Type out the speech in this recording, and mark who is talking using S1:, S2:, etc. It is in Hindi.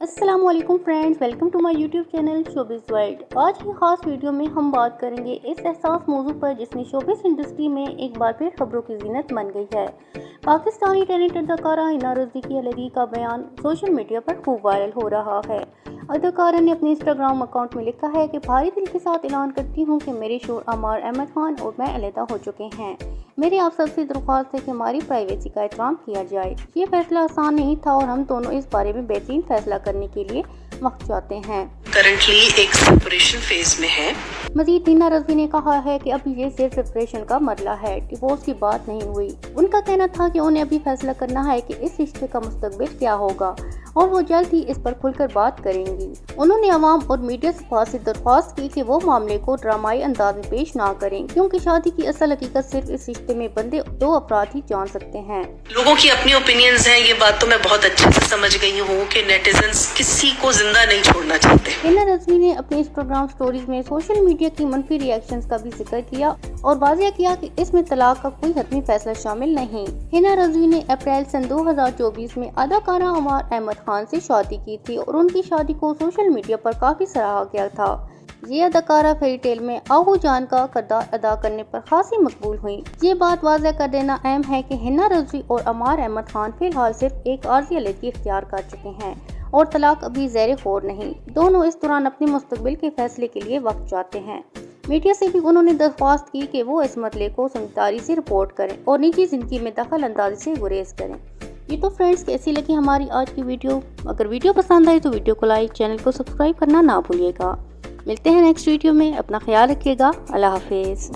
S1: अस्सलामुअलैकुम friends, welcome to my YouTube channel showbiz world. आज की खास वीडियो में हम बात करेंगे इस हसास मौजू पर जिसने शोबिज़ इंडस्ट्री में एक बार फिर खबरों की जीनत बन गई है। पाकिस्तानी टैलेंटेड अदाकारा हिना रज़वी की अलहदगी का बयान सोशल मीडिया पर खूब वायरल हो रहा है। अदाकारा ने अपने इंस्टाग्राम अकाउंट में लिखा है कि भारी दिल के साथ ऐलान करती हूँ कि मेरे शोहर अमार अहमद खान और मैं अलहदा हो चुके हैं। मेरी आप सबसे दरख्वास्त है कि हमारी प्राइवेसी का एहतराम किया जाए। ये फैसला आसान नहीं था और हम दोनों इस बारे में बेहतरीन फैसला करने के लिए वक्त चाहते हैं।
S2: करंटली एक सेपरेशन फेज में है।
S1: मजीद हिना रज़वी ने कहा है कि अभी ये सिर्फ सेपरेशन का मरला है, डिवोर्स की बात नहीं हुई। उनका कहना था कि उन्हें अभी फैसला करना है कि इस रिश्ते का मुस्तकबिल क्या होगा और वो जल्द ही इस पर खुलकर बात करेंगी। उन्होंने अवाम और मीडिया से दरख्वास्त की कि वो मामले को ड्रामाई अंदाज में पेश ना करें, क्योंकि शादी की असल हकीकत सिर्फ इस रिश्ते में बंदे दो अफराद ही जान सकते हैं।
S2: लोगों की अपनी ओपिनियंस हैं, ये बात तो मैं बहुत अच्छे से समझ गई हूँ कि नेटिजन्स किसी को जिंदा नहीं छोड़ना चाहते।
S1: हिना रज़वी ने अपने इंस्टाग्राम स्टोरीज में सोशल मीडिया की मनफी रिएक्शंस का भी जिक्र किया और वाज़ेह किया कि इसमें तलाक का कोई हतमी फैसला शामिल नहीं। हिना रज़वी ने अप्रैल सन 2024 में अदाकारा अमार अहमद खान से शादी की थी और उनकी शादी को सोशल मीडिया पर काफी सराहा गया था। ये अदाकारा फेरी टेल में आहू जान का किरदार अदा करने पर खासी मकबूल हुई। ये बात वाज़ेह कर देना अहम है कि हिना रज़वी और अमार अहमद खान फिलहाल सिर्फ एक आर्जी अलहदगी इख्तियार कर चुके हैं और तलाक अभी ज़ेरे गौर नहीं। दोनों इस दौरान अपने मुस्तकबिल के फैसले के लिए वक्त चाहते हैं। मीडिया से भी उन्होंने दरख्वास्त की कि वो इस मसले को समझदारी से रिपोर्ट करें और निजी जिंदगी में दखल अंदाजी से गुरेज करें। ये तो फ्रेंड्स कैसी लगी हमारी आज की वीडियो। अगर वीडियो पसंद आए तो वीडियो को लाइक, चैनल को सब्सक्राइब करना ना भूलिएगा। मिलते हैं नेक्स्ट वीडियो में। अपना ख्याल रखिएगा। अल्लाह हाफिज़।